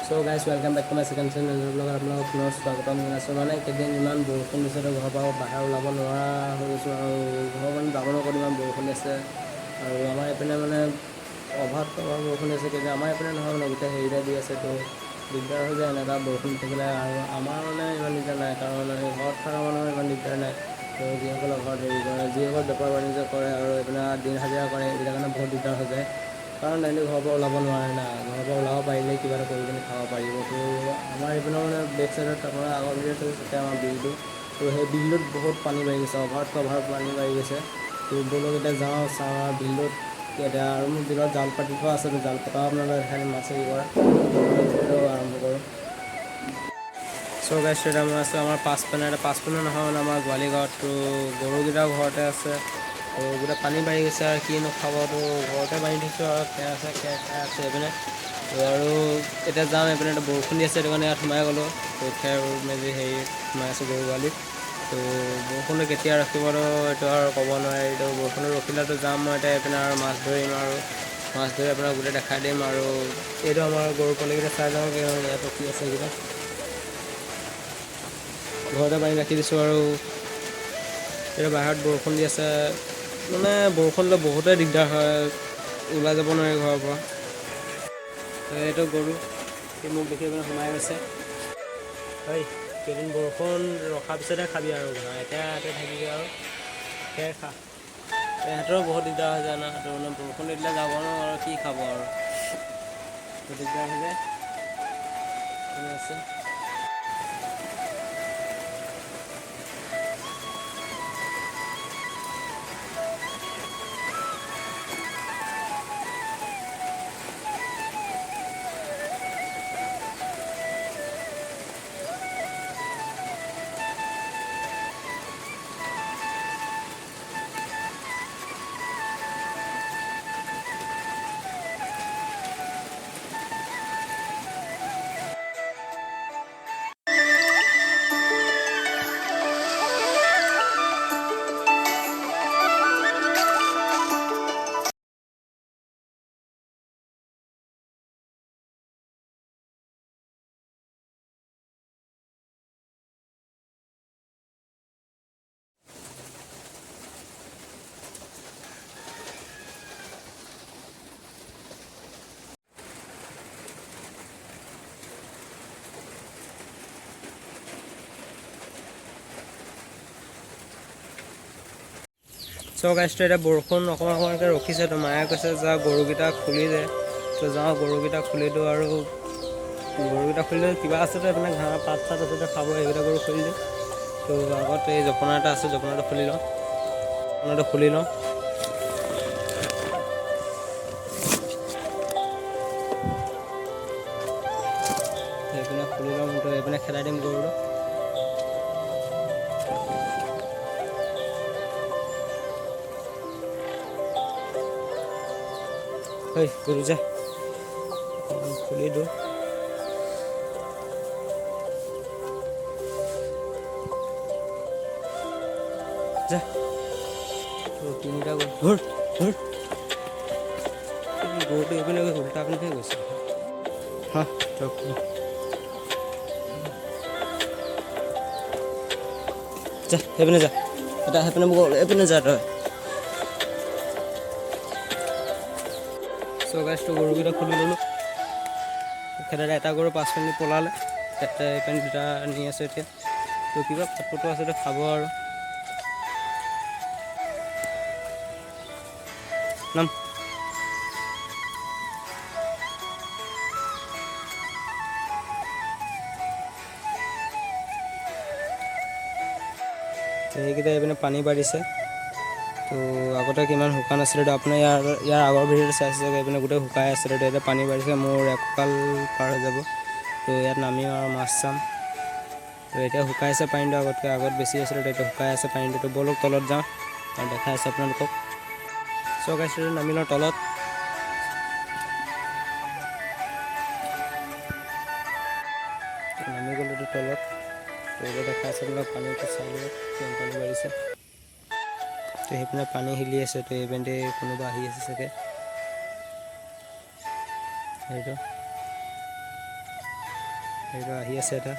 So guys, welcome back to my second channel. আপোনালোকক পুনৰ স্বাগতম জনাইছোঁ। মানে কেইদিন ইমান বৰষুণ দিছে ঘৰৰ পৰা বাহিৰ ওলাব নোৱাৰা হৈ গৈছোঁ আৰু ঘৰৰ মানে যাব নকৰি ইমান বৰষুণ দিছে আৰু আমাৰ এইপিনে মানে অভাৱ বৰষুণ দিছে কিন্তু আমাৰ এইপিনে নহয় মানে গোটেই হেৰিতে দি আছে তো দিগদাৰ হৈ যায় এনেকুৱা বৰষুণ থাকিলে আৰু আমাৰ মানে ইমান দিগদাৰ নাই কাৰণ ঘৰত থকা মানুহৰ ইমান দিগদাৰ নাই তো যিসকলৰ ঘৰত হেৰি কৰে যিসকল বেপাৰ বাণিজ্য কৰে আৰু এইপিনে দিন হাজিৰা কৰে এইবিলাক কাৰণে বহুত দিগদাৰ হৈ যায় কাৰণ এনেই ঘৰৰ পৰা ওলাব নোৱাৰে না ঘৰৰ পৰা ওলাব পাৰিলে কিবা এটা কৰি কিনে খাব পাৰিব তো আমাৰ এইপিনে মানে বেক চাইডত আপোনাৰ আগৰ ভিডিঅ' চাইছে তেতিয়া আমাৰ বিলটো তো সেই বিলটোত বহুত পানী বাঢ়ি গৈছে অভাৰ পানী বাঢ়ি গৈছে তো বলক এতিয়া যাওঁ চাওঁ আৰু বিলটোত এতিয়া আৰু মোৰ বিলত জাল পাতি থোৱা আছে তো জাল পতাও আপোনালোকে এঠাইত মাছ হেৰি কৰা আৰম্ভ কৰোঁ চ' গাইছ এতিয়া মই আছোঁ আমাৰ পাঁচপিনে নহয় মানে আমাৰ গোৱালি গাঁৱত তো গৰুকেইটাও ঘৰতে আছে আৰু গোটেই পানী বাঢ়ি গৈছে আৰু কিনো খাবতো ঘৰতে বান্ধি থৈছোঁ আৰু খেৰ খাই আছে এইপিনে তো আৰু এতিয়া যাম এইপিনে এটা বৰষুণ দি আছে সেইটো কাৰণে ইয়াত সোমাই গ'লোঁ তো খেৰ মেলি হেৰি সোমাই আছোঁ গৰু গোৱালিত তো বৰষুণটো কেতিয়া ৰখিবতো এইটো আৰু ক'ব নোৱাৰি এইটো বৰষুণটো ৰখিলেতো যাম মই এতিয়া এইপিনে আৰু মাছ ধৰিম আৰু মাছ ধৰি আপোনাক গোটেই দেখাই দিম আৰু এইটো আমাৰ গৰু পোৱালিকেইটা চাই যাওঁ ইয়াত ৰখি আছে এইকেইটা ঘৰতে পানী ৰাখি দিছোঁ আৰু এতিয়া বাহিৰত বৰষুণ দি আছে মানে বৰষুণ দিলে বহুতেই দিগদাৰ হয় ওলাই যাব নোৱাৰি ঘৰৰ পৰা এইটো গৰু সি মোক দেখি পিনে সোমাই গৈছে হয় কেইদিন বৰষুণ ৰখাৰ পিছতহে খাবি আৰু এতিয়া ইয়াতে থাকিবি আৰু খেৰ খা ইহঁতৰো বহুত দিগদাৰ হৈ যায় ন সেইটো মানে বৰষুণ দিলে যাব নোৱাৰো আৰু কি খাব আৰু দিগদাৰ হৈ যায় আছে চ' গাইছটো এতিয়া বৰষুণ অকণমানকৈ ৰখিছে তো মায়ে কৈছে যা গৰুকেইটা খুলি দে তো যাওঁ গৰুকেইটা খুলি দিওঁ আৰু গৰুকেইটা খুলিলে কিবা আছে তো এইপিনে ঘাঁহ পাত চাত আছে খাব এইকেইটা গৰু খুলি দিওঁ তো আগত এই জপনা এটা আছে জপনাটো খুলি লওঁ এইপিনে খুলি লওঁ তো এইপিনে খেলাই দিম গৰুটো হয় গৰু যা খুলি দিওঁ যা তিনিটা গৰু গৰুটো এইপিনে উল্টা পিনেহে গৈছে হা যা সেইপিনে যা এটা সেইপিনে মোক এইপিনে যা তই চ' গাইছটো গৰুকেইটা খুলি ল'লোঁ খেদাই এটা গৰু 5 মিনিট পলালে এটা এইপিনে দুটা নি আছে এতিয়া তো কিবা ফটো আছে তো খাব আৰু নাম সেইকেইটা এইপিনে পানী বাঢ়িছে তো আগতে কিমান শুকান আছিলে তো আপোনাৰ ইয়াৰ আগৰ ভিডিঅ'টো চাইছে চাগে এইপিনে গোটেই শুকাই আছিলে তো এতিয়া পানী বাঢ়িছে মোৰ এককাল পাৰ হৈ যাব তো ইয়াত নামিম আৰু মাছ চাম তো এতিয়া শুকাইছে পানীটো আগত বেছি আছিলে তো এতিয়া শুকাই আছে পানীটো তো বলক তলত যাওঁ আৰু দেখাই আছে আপোনালোকক চ' গাইছ নামি লওঁ তলত নামি গ'লোতো তলত তো এতিয়া দেখাই আছে আপোনালোক পানীটো চাই লওক কিমান পানী বাঢ়িছে তো সেইপিনে পানী হিলি আছে তো এইপিনে কোনোবা আহি আছে চাগে সেইটো সেইটো আহি আছে এটা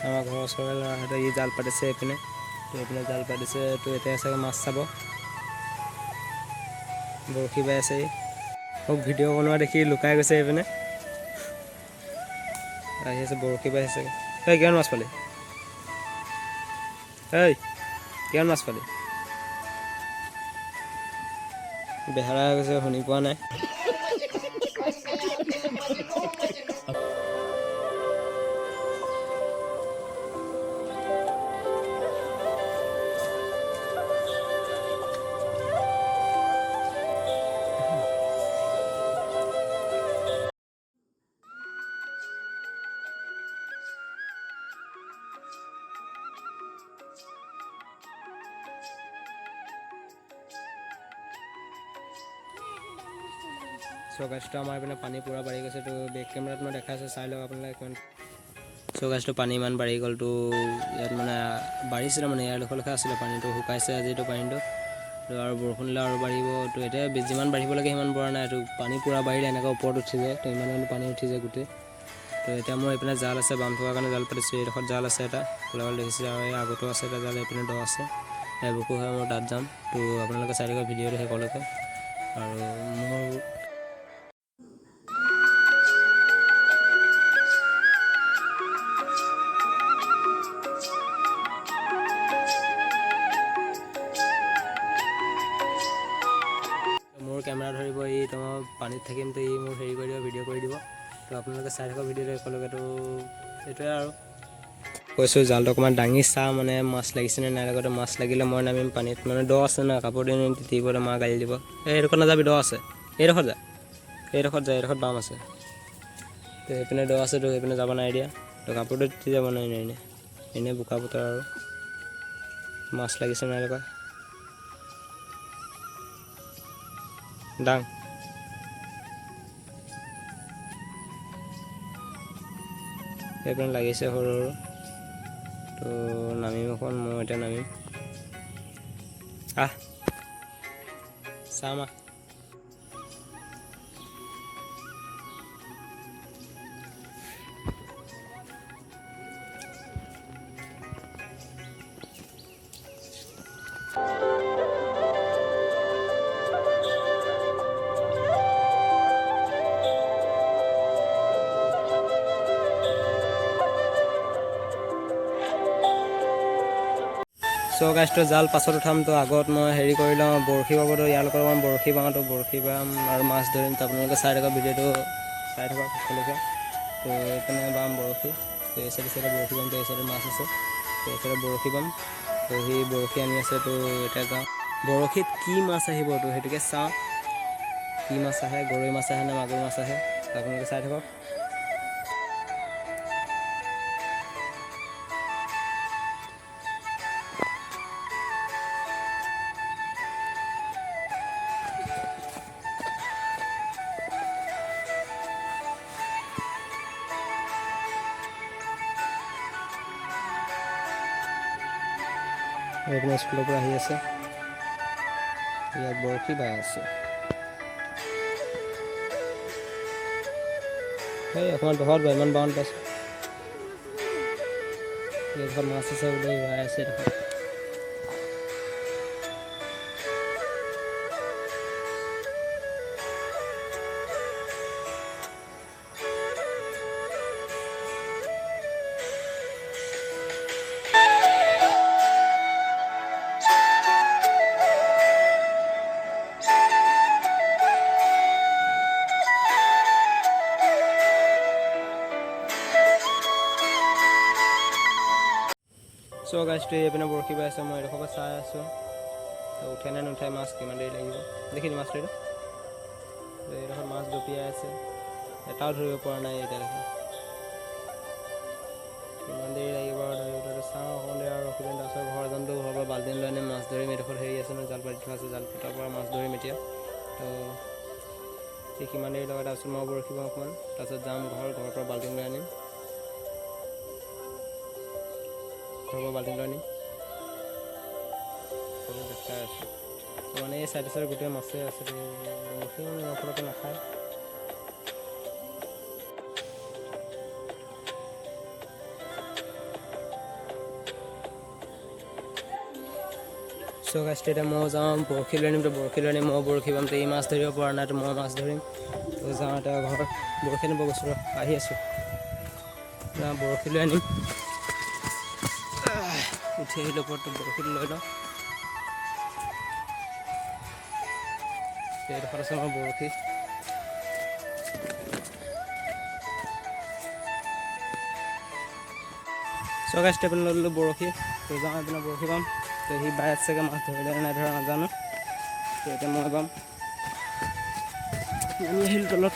আমাৰ ঘৰৰ ওচৰৰে ল'ৰাহঁতে ই জাল পাতিছে এইপিনে তো এইপিনে জাল পাতিছে তো এতিয়া চাগে মাছ চাব বৰশী বাই আছে মোক ভিডিঅ' বনোৱা দেখি লুকাই গৈছে এইপিনে আহি আছে বৰশী বাই আছে এই কিমান মাছ পালি এই কিমান মাছ পালি বেহাৰা হৈ গৈছে শুনি পোৱা নাই চৌগাছটো আমাৰ এইপিনে পানী পূৰা বাঢ়ি গৈছে তো বেক কেমেৰাত মই দেখাইছোঁ চাই লওক আপোনালোকে কিমান চৌগাছটো পানী ইমান বাঢ়ি গ'ল তো ইয়াত মানে বাঢ়িছিলে মানে ইয়াৰ লেখা আছিলে পানীটো শুকাইছে আজিতো পানীটো তো আৰু বৰষুণ দিলে আৰু বাঢ়িব তো এতিয়া যিমান বাঢ়িব লাগে সিমান পৰা নাই তো পানী পূৰা বাঢ়িলে এনেকৈ ওপৰত উঠি যায় তো ইমান পানী উঠি যায় গোটেই তো এতিয়া মোৰ এইপিনে জাল আছে বাম থকাৰ কাৰণে জাল পাতিছোঁ এইডোখৰত জাল আছে এটা কোলাবাল দেখিছে আৰু এই আগতো আছে এটা জাল এইপিনে দ আছে বুকু হয় মই তাত যাম তো আপোনালোকে চাই থকা ভিডিঅ'টো শেষলৈকে আৰু মোৰ কেমেৰা ধৰিব ই তোমাৰ পানীত থাকিম তো ই মোক হেৰি কৰি দিব ভিডিঅ' কৰি দিব তো আপোনালোকে চাই থকা ভিডিঅ'টো একেলগেতো এইটোৱে আৰু কৈছোঁ জালটো অকণমান দাঙি চা মানে মাছ লাগিছেনে নাই লগতে মাছ লাগিলে মই নামিম পানীত মানে দ আছে ন কাপোৰ দি তিতিবলৈ মা গালি দিব এইডোখৰত নাযাবি দ আছে এইডোখৰত যা এইডোখৰত বাম আছে তো সেইপিনে দ আছে তো সেইপিনে যাব নাই দিয়া তো কাপোৰটো তিতি যাব নাই এনেই বোকা বতৰ আৰু মাছ লাগিছে নাই লগা ডাং সেইপিনে লাগিছে সৰু সৰু তো নামিম অকণ মই এতিয়া নামিম চাম চৌগাছটো জাল পাছত উঠাম তো আগত মই হেৰি কৰি লওঁ বৰশী বাবতো ইয়াৰ লগত মই বৰশী বাওঁ তো বৰশী বাম আৰু মাছ ধৰিম তো আপোনালোকে চাই থকা ভিডিঅ'টো চাই থকা সকলোকে তো এইপিনে বাম বৰশী তো এই চাইডে বৰশী বাম তো এই চাইডে মাছ আছে তো এই চাইডে বৰশী বাম তো সি বৰশী আনি আছে তো এতিয়া যাওঁ বৰশীত কি মাছ আহিব তো সেইটোকে চাওঁ কি মাছ আহে গৰৈ মাছ আহে নে মাগুৰ মাছ আহে তো আপোনালোকে চাই থাকক এইপিনে স্কুলৰ পৰা আহি আছে ইয়াত বৰশী বাই আছে এই অকণমান বহত বা ইমান বাউণ্ড পাইছোঁ এইডোখৰত মাছ আছে বোলে বাই আছে এইডোখৰত চৌগাছটো এইপিনে বৰশী বাই আছে মই এইডোখৰ পৰা চাই আছোঁ তো উঠে নে নুঠে মাছ কিমান দেৰি লাগিব দেখিলোঁ মাছটো এইডোখৰত মাছ জঁপিয়াই আছে এটাও ধৰিব পৰা নাই এতিয়ালৈকে কিমান দেৰি লাগিব আৰু ধৰিবলৈ চাওঁ অকণ দেৰি আৰু ৰখি দিম তাৰপিছত ঘৰ যামতো ঘৰৰ পৰা বাল্টিং লৈ আনিম মাছ ধৰিম এইডোখৰত হেৰি আছে নহয় জাল পাতি থোৱা আছে জাল পতাৰ পৰা মাছ ধৰিম এতিয়া তো ঠিক কিমান দেৰি লগাই তাৰপিছত মই বৰশী বাম অকণমান তাৰপিছত যাম ঘৰৰ পৰা বাল্টিং লৈ আনিম ঘৰৰ পৰা বাল্টিং লৈ আনিম দেখাই আছোঁ মানে এই চাইডে চাইডে গোটেই মাছে আছে বৰশী নকৰাকৈ নাখায় চ' গাইছ এতিয়া মই যাওঁ বৰশী লৈ আনিম, তো বৰশী লৈ আনিম, মই বৰশী পাম, তো এই মাছ ধৰিব পৰা নাই, তো মই মাছ ধৰিম। তো যাওঁ এতিয়া ঘৰত বৰশী নিব গৈছোঁ, আহি আছোঁ। যাওঁ বৰশী লৈ আনিম, উঠি আহিলোঁ ওপৰত, বৰশী লৈ লওঁ। এইডোখৰত আছে আমাৰ বৰশী। চ' গাইছ এইপিনে লৈ ল'লোঁ বৰশী, তো যাওঁ এইপিনে বৰশী পাম। তো সি বাই চাগে মাছ ধৰিলে নাই ধৰা নাজানো, তো এতিয়া মই পাম। নামি আহিলোঁ তলত।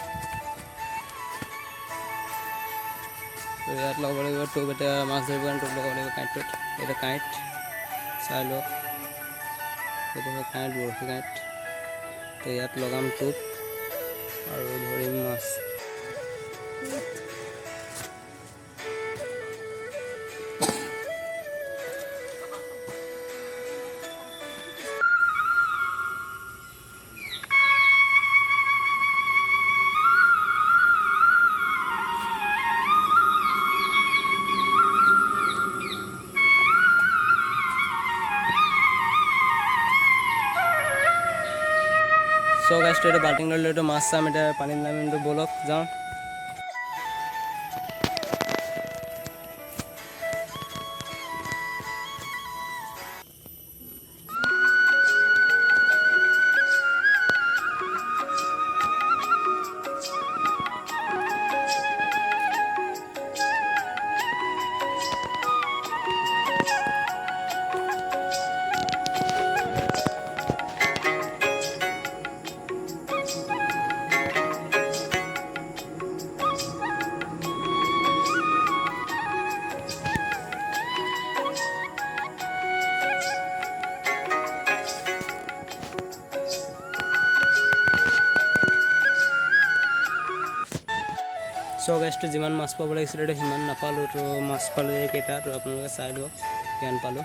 তো ইয়াত লগাব লাগিব টোপ, এতিয়া মাছ ধৰিব কাৰণে টোপ লগাব লাগিব কাঁইটটোত। এইটো কাঁইট চাই লওক, এইটো হয় কাঁইট, বৰশী কাঁইট। তো ইয়াত লগাম টোপ আৰু ধৰিম মাছ। চ' গাইছ এইটো বাল্টিং লৈ লৈ মাছ চাম, এতিয়া পানীত নামিম, তো ব'লক যাওঁ। চ' গাইছটো যিমান মাছ পাব লাগিছিলে তো সিমান নাপালোঁ, তো মাছ পালোঁ এইকেইটা, তো আপোনালোকে চাই লওক কিমান পালোঁ।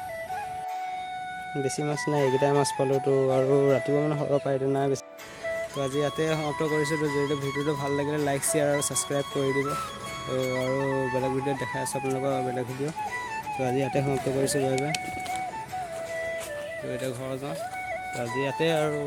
বেছি মাছ নাই, এইকেইটাই মাছ পালোঁ। তো আৰু ৰাতিপুৱা মানে হ'ব পাৰে, এইটো নাই বেছি। তো আজি ইয়াতে সমাপ্ত কৰিছোঁ। তো যদি ভিডিঅ'টো ভাল লাগিলে লাইক, শ্বেয়াৰ আৰু ছাবস্ক্ৰাইব কৰি দিব। তো আৰু বেলেগ ভিডিঅ'ত দেখাই আছোঁ আপোনালোকৰ বেলেগ ভিডিঅ'। তো আজি ইয়াতে সমাপ্ত কৰিছোঁ, বাই বাই। তো এতিয়া ঘৰ যাওঁ। তো আজি ইয়াতে আৰু